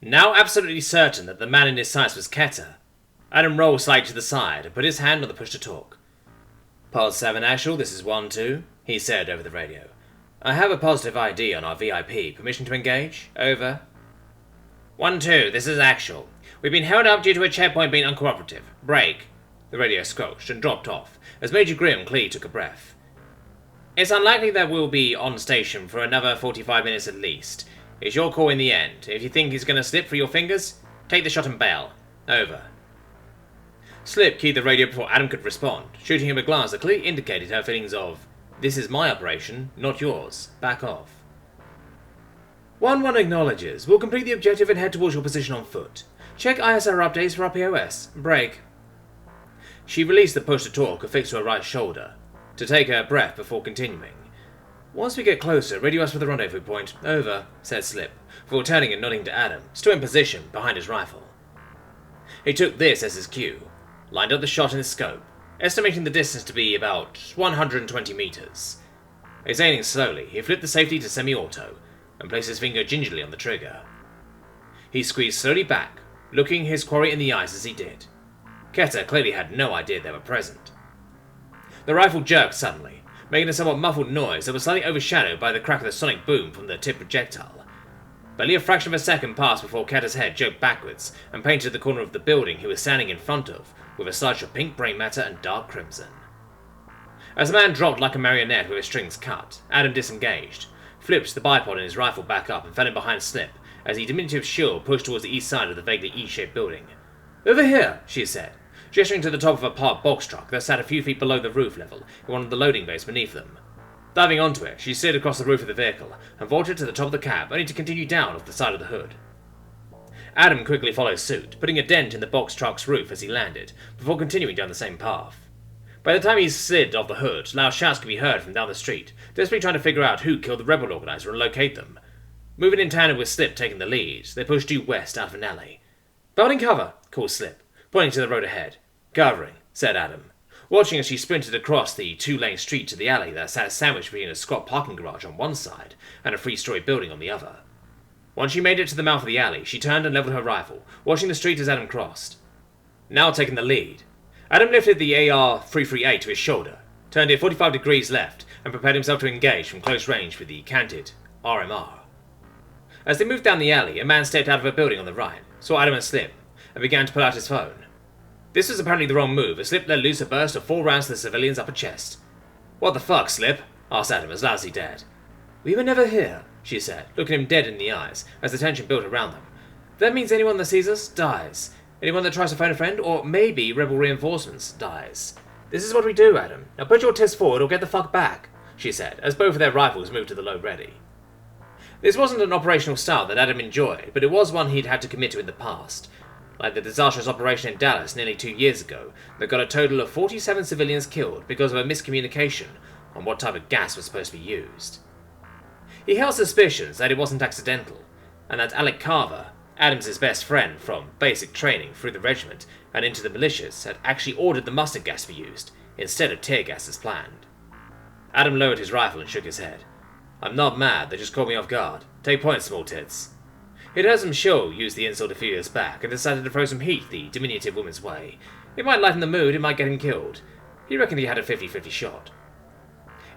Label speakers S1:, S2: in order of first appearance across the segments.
S1: Now absolutely certain that the man in his sights was Keter, Adam rolled slightly to the side and put his hand on the push-to-talk. Pod 7 Actual, this is 1-2, he said over the radio. I have a positive ID on our VIP. Permission to engage? Over. 1-2, this is Actual. We've been held up due to a checkpoint being uncooperative. Break. The radio squelched and dropped off, as Major Grim clearly took a breath. It's unlikely that we'll be on station for another 45 minutes at least. It's your call in the end. If you think he's going to slip through your fingers, take the shot and bail. Over. Slip keyed the radio before Adam could respond, shooting him a glance that clearly indicated her feelings of, this is my operation, not yours. Back off. 1-1 acknowledges. We'll complete the objective and head towards your position on foot. Check ISR updates for our POS. Break. She released the push-to-talk affixed to her right shoulder, to take her breath before continuing. Once we get closer, radio us for the rendezvous point. Over, said Slip, before turning and nodding to Adam, still in position behind his rifle. He took this as his cue, lined up the shot in his scope, estimating the distance to be about 120 meters. Exhaling slowly, he flipped the safety to semi-auto, and placed his finger gingerly on the trigger. He squeezed slowly back, looking his quarry in the eyes as he did. Keter clearly had no idea they were present. The rifle jerked suddenly, making a somewhat muffled noise that was slightly overshadowed by the crack of the sonic boom from the tip projectile. Barely a fraction of a second passed before Keter's head jerked backwards and painted the corner of the building he was standing in front of, with a slush of pink brain matter and dark crimson. As the man dropped like a marionette with his strings cut, Adam disengaged, flipped the bipod in his rifle back up and fell in behind Slip as the diminutive shield pushed towards the east side of the vaguely E-shaped building. Over here, she said, gesturing to the top of a parked box truck that sat a few feet below the roof level in one of the loading bays beneath them. Diving onto it, she slid across the roof of the vehicle and vaulted to the top of the cab, only to continue down off the side of the hood. Adam quickly followed suit, putting a dent in the box truck's roof as he landed, before continuing down the same path. By the time he slid off the hood, loud shouts could be heard from down the street, desperately trying to figure out who killed the rebel organizer and locate them. Moving in tandem with Slip taking the lead, they pushed due west out of an alley. Building cover, called Slip, pointing to the road ahead. Covering, said Adam, watching as she sprinted across the two-lane street to the alley that sat sandwiched between a squat parking garage on one side and a three-story building on the other. Once she made it to the mouth of the alley, she turned and leveled her rifle, watching the street as Adam crossed. Now taking the lead, Adam lifted the AR-338 to his shoulder, turned it 45 degrees left, and prepared himself to engage from close range with the canted RMR. As they moved down the alley, a man stepped out of a building on the right, saw Adam and Slip, and began to pull out his phone. This was apparently the wrong move, as Slip let loose a burst of 4 rounds to the civilian's upper chest. What the fuck, Slip? Asked Adam as loud as he dared. We were never here, she said, looking him dead in the eyes, as the tension built around them. That means anyone that sees us, dies. Anyone that tries to phone a friend, or maybe rebel reinforcements, dies. This is what we do, Adam. Now put your tits forward or get the fuck back, she said, as both of their rifles moved to the load ready. This wasn't an operational style that Adam enjoyed, but it was one he'd had to commit to in the past. Like the disastrous operation in Dallas nearly 2 years ago that got a total of 47 civilians killed because of a miscommunication on what type of gas was supposed to be used. He held suspicions that it wasn't accidental, and that Alec Carver, Adams' best friend from basic training through the regiment and into the militias, had actually ordered the mustard gas to be used, instead of tear gas as planned. Adam lowered his rifle and shook his head. I'm not mad, they just caught me off guard. Take point, small tits. He'd heard some show use the insult a few years back and decided to throw some heat the diminutive woman's way. It might lighten the mood, it might get him killed. He reckoned he had a 50-50 shot.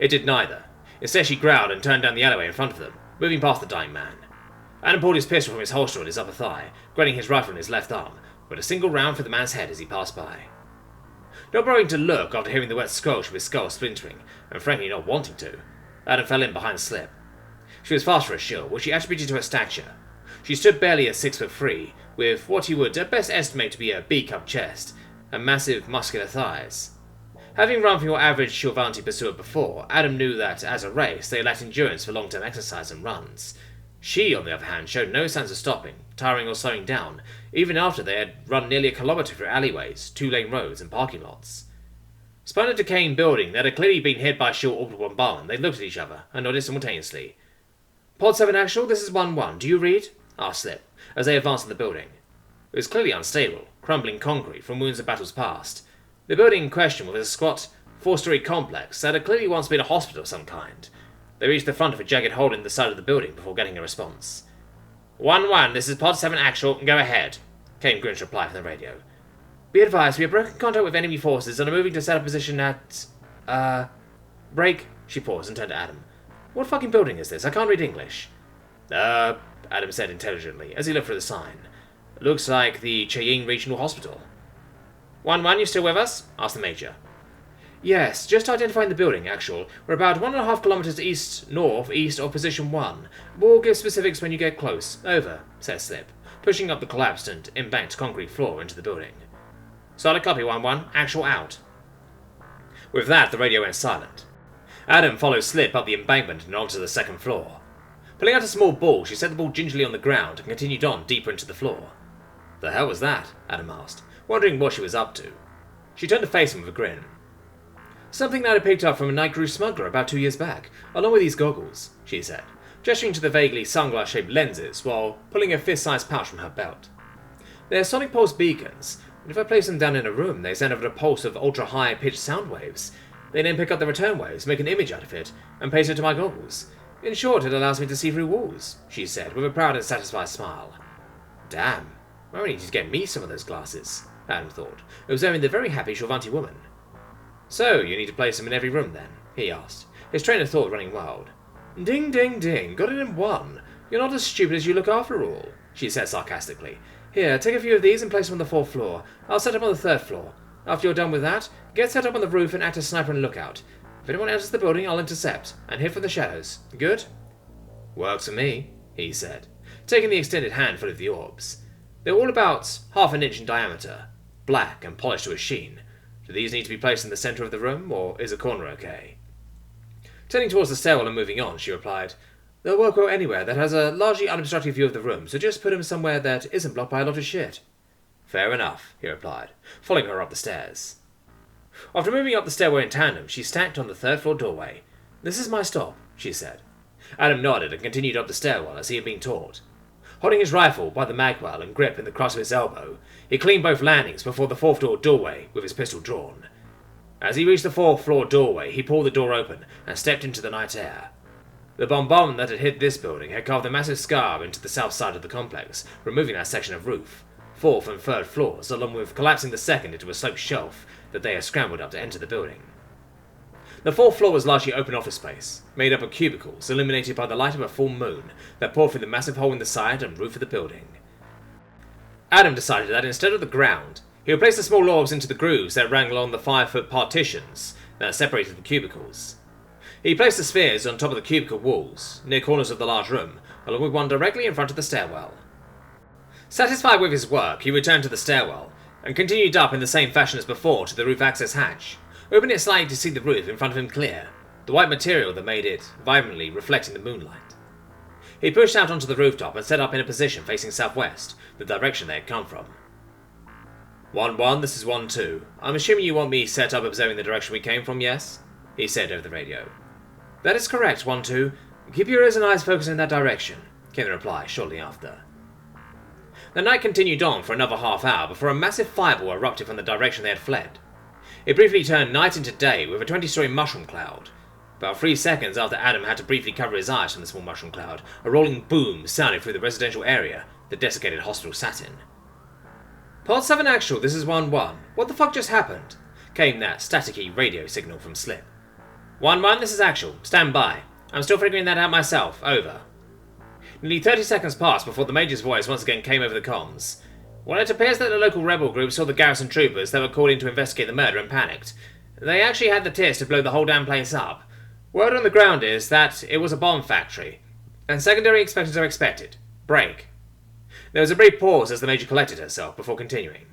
S1: It did neither. Instead she growled and turned down the alleyway in front of them, moving past the dying man. Adam pulled his pistol from his holster on his upper thigh, grabbing his rifle in his left arm, with a single round for the man's head as he passed by. Not bothering to look after hearing the wet squelch of his skull splintering, and frankly not wanting to, Adam fell in behind Slip. She was fast for a shield, which she attributed to her stature. She stood barely at 6'3", with what he would at best estimate to be a B-cup chest, and massive muscular thighs. Having run from your average Shilvanti pursuer before, Adam knew that, as a race, they lacked endurance for long-term exercise and runs. She, on the other hand, showed no signs of stopping, tiring or slowing down, even after they had run nearly a kilometre through alleyways, 2-lane roads and parking lots. Spun a decaying building that had clearly been hit by a short orbital bombardment, they looked at each other and nodded simultaneously. Pod 7 Actual, this is 1-1. Do you read? Asked Slip, as they advanced in the building. It was clearly unstable, crumbling concrete from wounds of battles past. The building in question was a squat, 4-story complex that had clearly once been a hospital of some kind. They reached the front of a jagged hole in the side of the building before getting a response. 1-1, this is Pod 7 Actual, go ahead, came Grinch's reply from the radio. Be advised, we have broken contact with enemy forces and are moving to set up position at... Break. She paused and turned to Adam. What fucking building is this? I can't read English. Adam said intelligently, as he looked through the sign. Looks like the Cheyenne Regional Hospital. 1-1, you still with us? Asked the Major. Yes, just identifying the building, Actual. We're about 1.5 kilometers east of position 1. We'll give specifics when you get close. Over, said Slip, pushing up the collapsed and embanked concrete floor into the building. Solid copy, 1-1. Actual out. With that, the radio went silent. Adam followed Slip up the embankment and onto the second floor. Pulling out a small ball, she set the ball gingerly on the ground and continued on deeper into the floor. The hell was that? Adam asked, wondering what she was up to. She turned to face him with a grin. Something that I picked up from a night cruise smuggler about 2 years back, along with these goggles, she said, gesturing to the vaguely sunglass-shaped lenses while pulling a fist-sized pouch from her belt. They're sonic pulse beacons, and if I place them down in a room, they send out a pulse of ultra-high-pitched sound waves. They then pick up the return waves, make an image out of it, and paste it to my goggles. In short, it allows me to see through walls, she said, with a proud and satisfied smile. Damn, I really need to get me some of those glasses, Adam thought, observing the very happy Shorvanti woman. So, you need to place them in every room then? He asked, his train of thought running wild. Ding, ding, ding, got it in one. You're not as stupid as you look after all, she said sarcastically. Here, take a few of these and place them on the 4th floor. I'll set up on the 3rd floor. After you're done with that, get set up on the roof and act as sniper and lookout. If anyone enters the building, I'll intercept, and hit from the shadows. Good? Works for me, he said, taking the extended hand full of the orbs. They're all about half an inch in diameter, black and polished to a sheen. Do these need to be placed in the centre of the room, or is a corner okay? Turning towards the stairwell and moving on, she replied, They'll work well anywhere that has a largely unobstructed view of the room, so just put them somewhere that isn't blocked by a lot of shit. Fair enough, he replied, following her up the stairs. After moving up the stairway in tandem, she stacked on the 3rd floor doorway. This is my stop, she said. Adam nodded and continued up the stairwell as he had been taught. Holding his rifle by the magwell and grip in the cross of his elbow, he cleaned both landings before the 4th floor doorway with his pistol drawn. As he reached the 4th floor doorway, he pulled the door open and stepped into the night air. The bombardment that had hit this building had carved a massive scar into the south side of the complex, removing that section of roof, 4th and 3rd floors, along with collapsing the 2nd into a sloped shelf that they had scrambled up to enter the building. The 4th floor was largely open office space, made up of cubicles illuminated by the light of a full moon that poured through the massive hole in the side and roof of the building. Adam decided that instead of the ground, he would place the small orbs into the grooves that ran along the 5-foot partitions that separated the cubicles. He placed the spheres on top of the cubicle walls, near corners of the large room, along with one directly in front of the stairwell. Satisfied with his work, he returned to the stairwell, and continued up in the same fashion as before to the roof access hatch, opening it slightly to see the roof in front of him clear, the white material that made it vibrantly reflecting the moonlight. He pushed out onto the rooftop and set up in a position facing southwest, the direction they had come from. 1-1, this is 1-2. I'm assuming you want me set up observing the direction we came from, yes? He said over the radio. That is correct, 1-2. Keep your ears and eyes focused in that direction, came the reply shortly after. The night continued on for another half hour before a massive fireball erupted from the direction they had fled. It briefly turned night into day with a 20-story mushroom cloud. About 3 seconds after Adam had to briefly cover his eyes from the small mushroom cloud, a rolling boom sounded through the residential area the desiccated hospital sat in. Pod 7 Actual, this is 1-1. What the fuck just happened? Came that staticky radio signal from Slip. 1-1, this is Actual. Stand by. I'm still figuring that out myself. Over. Nearly 30 seconds passed before the Major's voice once again came over the comms. Well, it appears that the local rebel group saw the garrison troopers that were called in to investigate the murder and panicked. They actually had the tits to blow the whole damn place up. Word on the ground is that it was a bomb factory, and secondary inspections are expected. Break. There was a brief pause as the Major collected herself before continuing.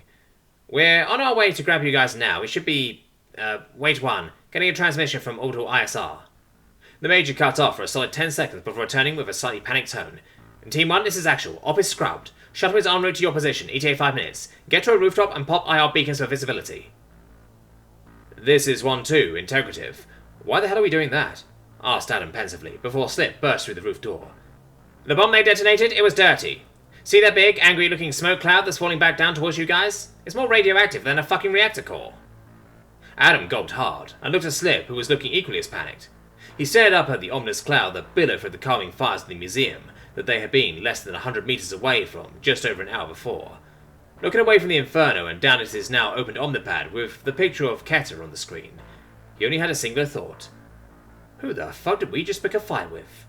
S1: We're on our way to grab you guys now. We should be, wait 1, getting a transmission from Orbital ISR. The Major cut off for a solid 10 seconds before returning with a slightly panicked tone. Team 1, this is Actual. Op is scrubbed. Shuttle is en route to your position. ETA 5 minutes. Get to a rooftop and pop IR beacons for visibility. This is 1-2, integrative. Why the hell are we doing that? Asked Adam pensively, before Slip burst through the roof door. The bomb they detonated, it was dirty. See that big, angry-looking smoke cloud that's falling back down towards you guys? It's more radioactive than a fucking reactor core. Adam gulped hard, and looked at Slip, who was looking equally as panicked. He stared up at the ominous cloud that billowed through the calming fires of the museum, that they had been less than 100 meters away from just over an hour before. Looking away from the Inferno and down at his now opened Omnipad with the picture of Keter on the screen, he only had a singular thought. Who the fuck did we just pick a fight with?